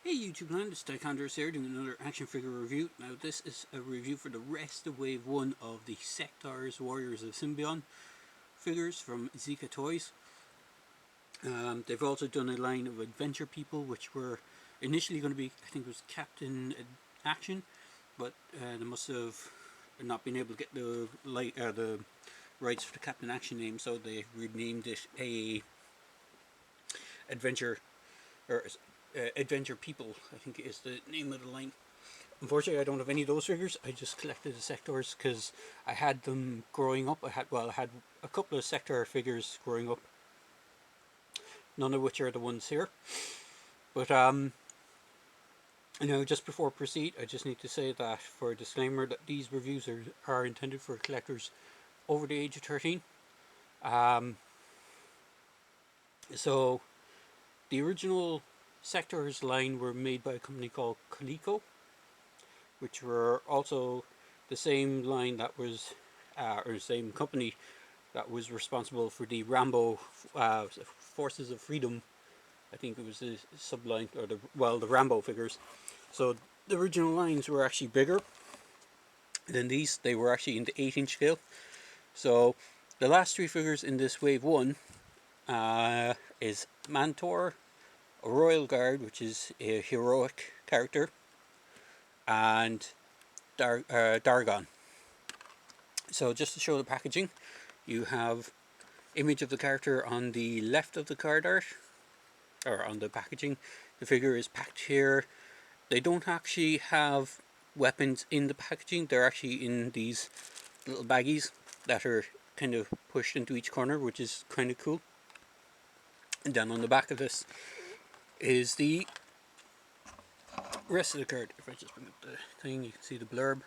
Hey YouTube land, it's Sectaurs here doing another action figure review. Now this is a review for the rest of wave 1 of the Sectaurs Warriors of Symbion figures from Zica Toys. They've also done a line of adventure people which were initially going to be, I think it was Captain Action, but they must have not been able to get the rights for the Captain Action name, so they renamed it a Adventure Adventure People, I think is the name of the line. Unfortunately, I don't have any of those figures. I just collected the Sectaurs because I had them growing up. I had a couple of Sectaur figures growing up, none of which are the ones here. But just before I proceed, I just need to say that for a disclaimer that these reviews are intended for collectors over the age of 13. So the original Sectaurs line were made by a company called Coleco, which were also the same line that was, or the same company that was responsible for the Rambo Forces of Freedom. I think it was the subline, or the Rambo figures. So the original lines were actually bigger than these. They were actually in the 8-inch scale. So the last three figures in this wave 1 is Mantor, a Royal Guard, which is a heroic character, and Dargon. So just to show the packaging, you have image of the character on the left of the card art, or on the packaging. The figure is packed here. They don't actually have weapons in the packaging. They're actually in these little baggies that are kind of pushed into each corner, which is kind of cool. And then on the back of this is the rest of the card. If I just bring up the thing, you can see the blurb.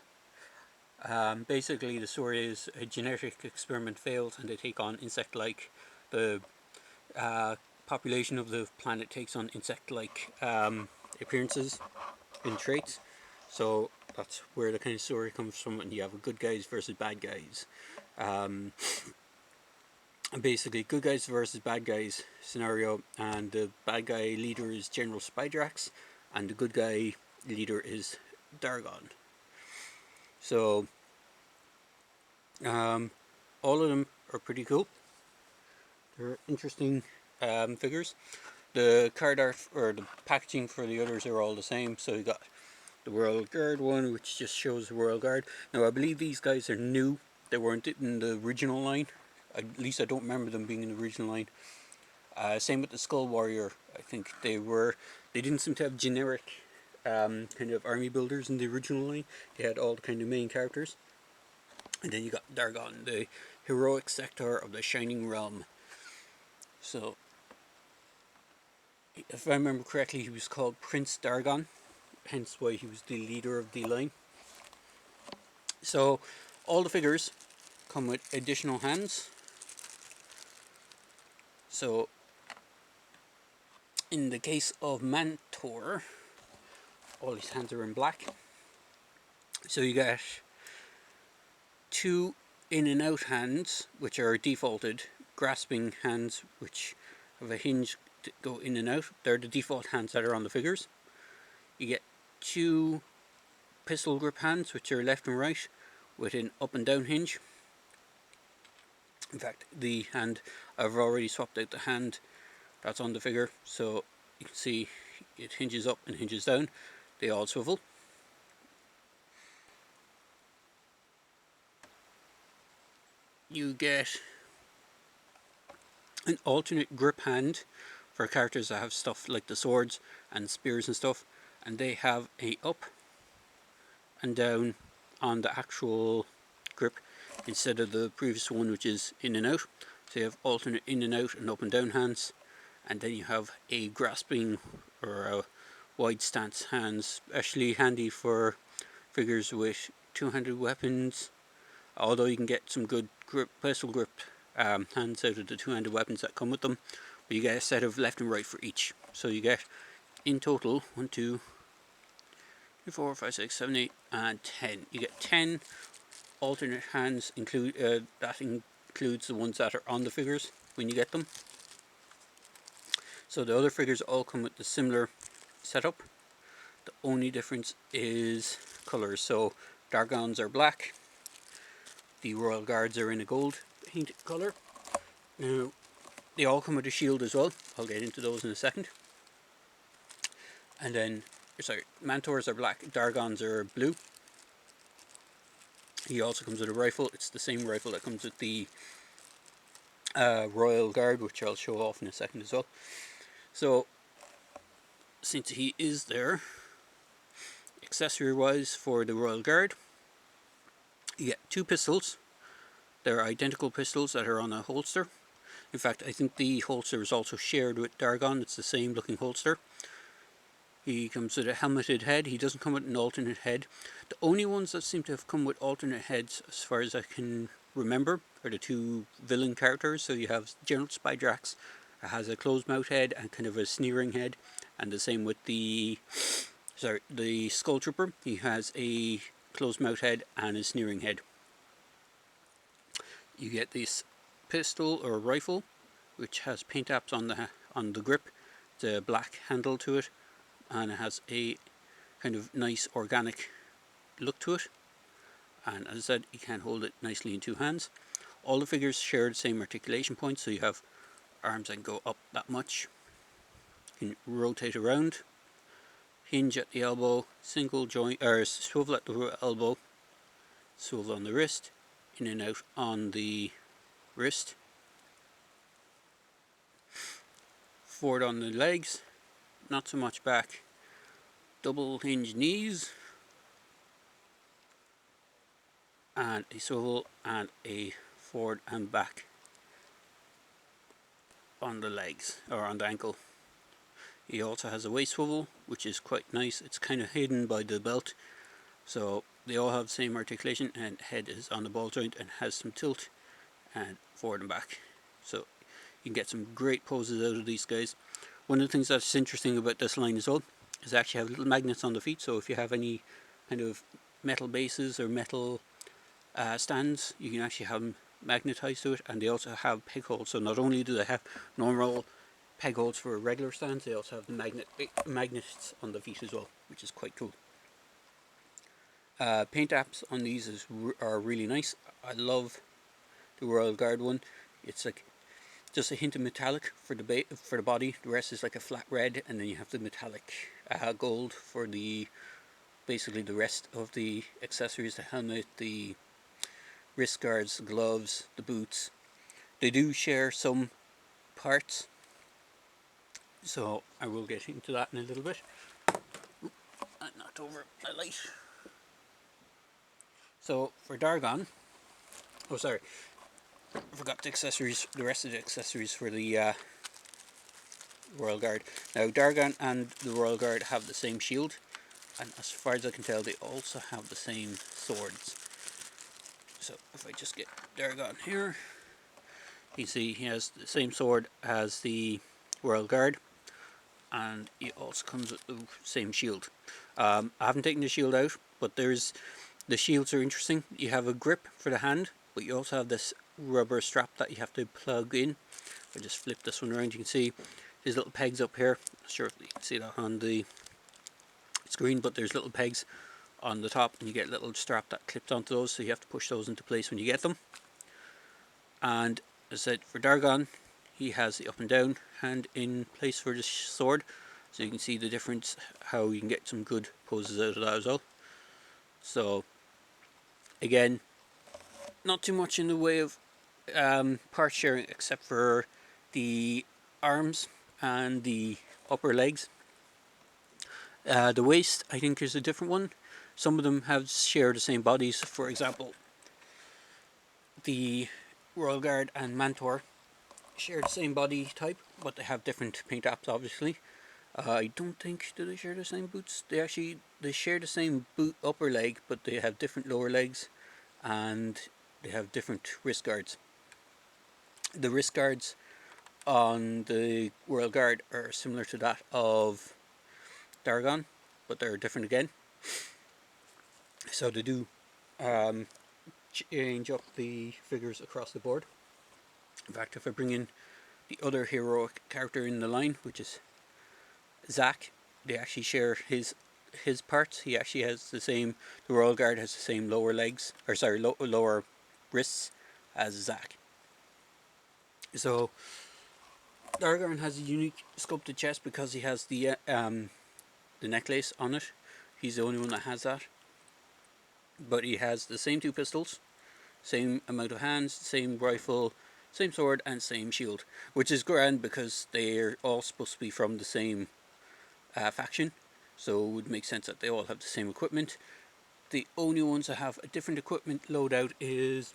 Basically, the story is a genetic experiment fails and they take on insect-like. The population of the planet takes on insect-like appearances and traits. So that's where the kind of story comes from, and you have a good guys versus bad guys. Basically, good guys versus bad guys scenario, and the bad guy leader is General Spidrax, and the good guy leader is Dargon. So all of them are pretty cool. They're interesting figures. The card art or the packaging for the others are all the same. So you got the Royal Guard one, which just shows the Royal Guard. Now I believe these guys are new. They weren't in the original line. At least I don't remember them being in the original line. Same with the Skull Warrior. I think they didn't seem to have generic kind of army builders in the original line. They had all the kind of main characters. And then you got Dargon, the heroic Sectaur of the Shining Realm. So, if I remember correctly, he was called Prince Dargon, hence why he was the leader of the line. So, all the figures come with additional hands. So, in the case of Mantor, all his hands are in black. So you get 2 in and out hands, which are defaulted, grasping hands, which have a hinge to go in and out. They're the default hands that are on the figures. You get 2 pistol grip hands, which are left and right, with an up and down hinge. In fact, the hand, I've already swapped out the hand that's on the figure, so you can see it hinges up and hinges down. They all swivel. You get an alternate grip hand for characters that have stuff like the swords and spears and stuff, and they have a up and down on the actual grip instead of the previous one, which is in and out. So you have alternate in and out and up and down hands, and then you have a grasping or a wide stance hands, especially handy for figures with two-handed weapons, although you can get some good pistol grip hands out of the two-handed weapons that come with them. But you get a set of left and right for each, so you get in total 1, 2, 3, 4, 5, 6, 7, 8 and 10. You get 10 alternate hands, that includes the ones that are on the figures when you get them. So the other figures all come with the similar setup. The only difference is colours. So Dargons are black, the Royal Guards are in a gold paint colour. Now they all come with a shield as well. I'll get into those in a second. And then, sorry, Mantors are black, Dargons are blue. He also comes with a rifle. It's the same rifle that comes with the Royal Guard, which I'll show off in a second as well. So, since he is there, accessory wise for the Royal Guard, you get 2 pistols. They're identical pistols that are on a holster. In fact, I think the holster is also shared with Dargon. It's the same looking holster. He comes with a helmeted head. He doesn't come with an alternate head. The only ones that seem to have come with alternate heads, as far as I can remember, are the 2 villain characters. So you have General Spydrax, that has a closed mouth head and kind of a sneering head, and the same with the Skull Trooper. He has a closed mouth head and a sneering head. You get this pistol or rifle, which has paint apps on the grip. It's a black handle to it, and it has a kind of nice organic look to it. And as I said, you can hold it nicely in 2 hands. All the figures share the same articulation points, so you have arms that can go up that much. You can rotate around, hinge at the elbow, single joint, or swivel at the elbow, swivel on the wrist, in and out on the wrist, forward on the legs, not so much back, double hinge knees, and a swivel and a forward and back on the legs, or on the ankle. He also has a waist swivel, which is quite nice. It's kind of hidden by the belt, so they all have the same articulation, and head is on the ball joint and has some tilt and forward and back. So you can get some great poses out of these guys. One of the things that's interesting about this line as well is they actually have little magnets on the feet, so if you have any kind of metal bases or metal stands, you can actually have them magnetized to it. And they also have peg holes, so not only do they have normal peg holes for regular stands, they also have the magnets on the feet as well, which is quite cool. Paint apps on these are really nice. I love the Royal Guard one. It's like just a hint of metallic for the body. The rest is like a flat red, and then you have the metallic gold for basically the rest of the accessories: the helmet, the wrist guards, the gloves, the boots. They do share some parts, so I will get into that in a little bit. I knocked over my light. So for Dargon, oh sorry, I forgot the rest of the accessories for the Royal Guard. Now Dargon and the Royal Guard have the same shield, and as far as I can tell, they also have the same swords. So if I just get Dargon here, you see he has the same sword as the Royal Guard, and he also comes with the same shield. I haven't taken the shield out, but the shields are interesting. You have a grip for the hand, but you also have this rubber strap that you have to plug in. I just flip this one around. You can see there's little pegs up here. Not sure if you can see that on the screen, but there's little pegs on the top, and you get a little strap that clips onto those, so you have to push those into place when you get them. And as I said, for Dargon, he has the up and down hand in place for the sword, so you can see the difference, how you can get some good poses out of that as well. So again, not too much in the way of part sharing, except for the arms and the upper legs. The waist, I think, is a different one. Some of them share the same bodies. For example, the Royal Guard and Mantor share the same body type, but they have different paint apps, obviously. I don't think, do they share the same boots? They share the same boot upper leg, but they have different lower legs, and they have different wrist guards. The wrist guards on the Royal Guard are similar to that of Dargon, but they're different again. So they do change up the figures across the board. In fact, if I bring in the other heroic character in the line, which is Zac, they actually share his his parts. He actually has the same. The Royal Guard has the same lower legs, or sorry, lower wrists as Zac. So Dargarn has a unique sculpted chest because he has the necklace on it. He's the only one that has that. But he has the same two pistols, same amount of hands, same rifle, same sword, and same shield, which is grand because they're all supposed to be from the same faction. So it would make sense that they all have the same equipment. The only ones that have a different equipment loadout is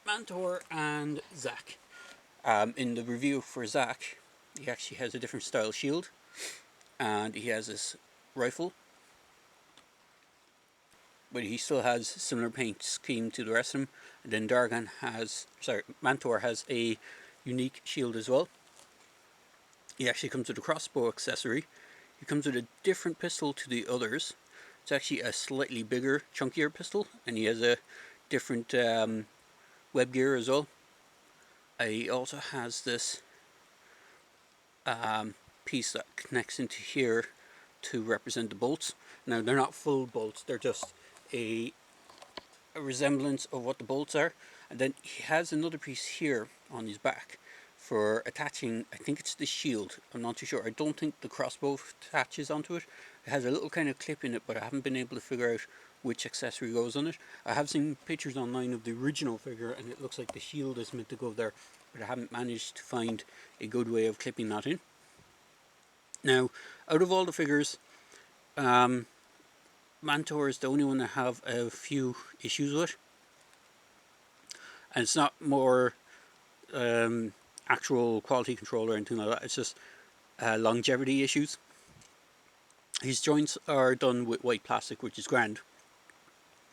Mantor and Zac. In the review for Zac, he actually has a different style shield, and he has this rifle, but he still has similar paint scheme to the rest of them. And then Mantor has a unique shield as well. He actually comes with a crossbow accessory. He comes with a different pistol to the others. It's actually a slightly bigger, chunkier pistol, and he has a different web gear as well. He also has this piece that connects into here to represent the bolts. Now they're not full bolts; they're just a resemblance of what the bolts are. And then he has another piece here on his back for attaching, I think it's the shield, I'm not too sure. I don't think the crossbow attaches onto it. It has a little kind of clip in it, but I haven't been able to figure out which accessory goes on it. I have seen pictures online of the original figure and it looks like the shield is meant to go there, but I haven't managed to find a good way of clipping that in. Now, out of all the figures, Mantor is the only one I have a few issues with. And it's not more actual quality control or anything like that, it's just longevity issues. His joints are done with white plastic, which is grand,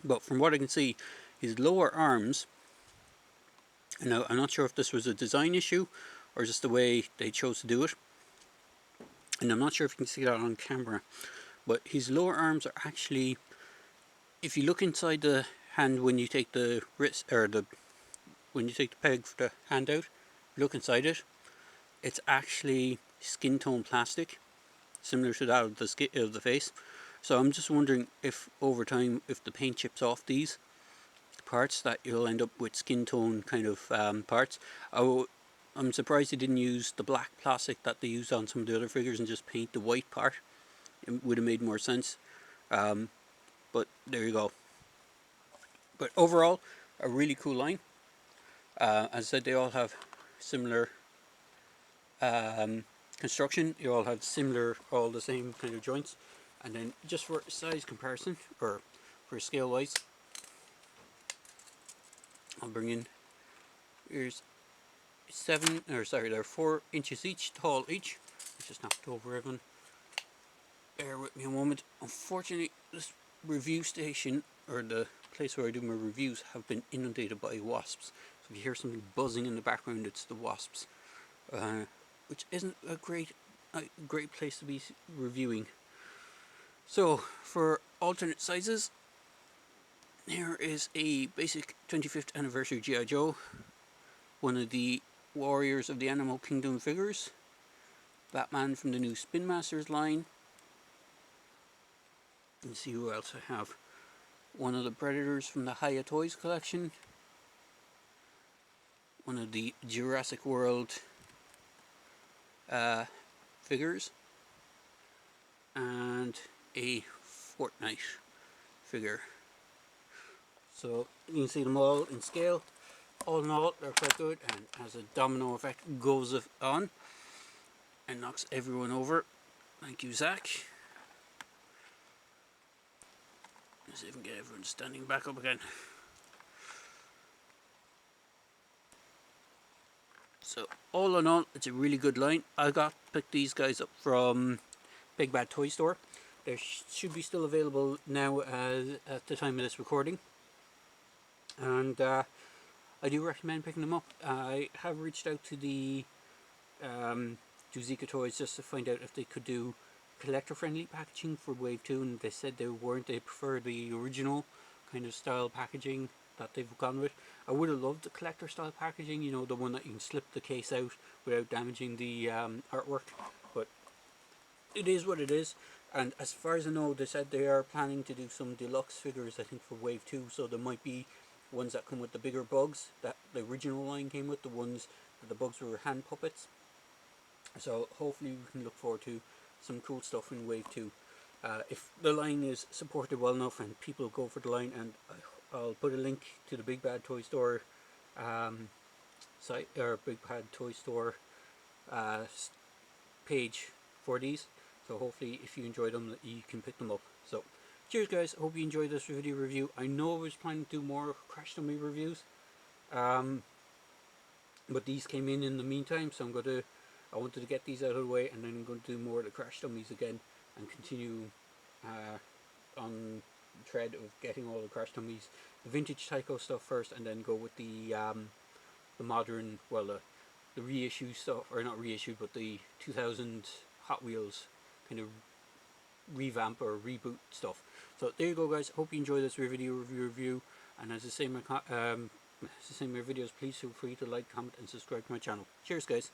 but from what I can see, his lower arms, now I'm not sure if this was a design issue or just the way they chose to do it, and I'm not sure if you can see that on camera, but his lower arms are actually, if you look inside the hand when you take the wrist, or when you take the peg for the hand out, look inside it, it's actually skin tone plastic, similar to that of the face. So I'm just wondering if over time, if the paint chips off these parts, that you'll end up with skin tone kind of parts. I'm surprised they didn't use the black plastic that they used on some of the other figures and just paint the white part. It would have made more sense. But there you go. But overall, a really cool line. As I said, they all have similar construction. You all have all the same kind of joints. And then just for size comparison, or for scale wise, I'll bring in, here's they're 4 inches each, tall each. Let's just knock it over everyone. Bear with me a moment. Unfortunately, this review station, or the place where I do my reviews, have been inundated by wasps. So if you hear something buzzing in the background, it's the wasps, which isn't a great place to be reviewing. So for alternate sizes, here is a basic 25th anniversary G.I. Joe, one of the Warriors of the Animal Kingdom figures, Batman from the new Spin Masters line. Let's see who else I have. One of the Predators from the Zica Toys collection, one of the Jurassic World figures, and a Fortnite figure. So you can see them all in scale. All in all, they're quite good, and as a domino effect goes on and knocks everyone over. Thank you, Zac. Let's see if we can get everyone standing back up again. So all in all, it's a really good line. I picked these guys up from Big Bad Toy Store. They should be still available now at the time of this recording. And I do recommend picking them up. I have reached out to Zica Toys just to find out if they could do collector-friendly packaging for Wave 2, and they said they weren't. They prefer the original kind of style packaging that they've gone with. I would have loved the collector style packaging, you know, the one that you can slip the case out without damaging the artwork, but it is what it is. And as far as I know, they said they are planning to do some deluxe figures, I think, for Wave 2. So there might be ones that come with the bigger bugs that the original line came with, the ones that the bugs were hand puppets. So hopefully we can look forward to some cool stuff in Wave 2. If the line is supported well enough and people go for the line, and I'll put a link to the Big Bad Toy Store site, or Big Bad Toy Store uh, page for these. So hopefully if you enjoy them, you can pick them up. So cheers guys, hope you enjoyed this video review. I know I was planning to do more Crash Dummy reviews, but these came in the meantime, so I wanted to get these out of the way, and then I'm going to do more of the Crash Dummies again and continue on the thread of getting all the Crash Dummies, the vintage Tyco stuff first, and then go with the modern, well, the reissue stuff, or not reissued, but the 2000 Hot Wheels kind of revamp or reboot stuff. So there you go, guys. Hope you enjoy this review. And as I say in my videos, please feel free to like, comment, and subscribe to my channel. Cheers, guys.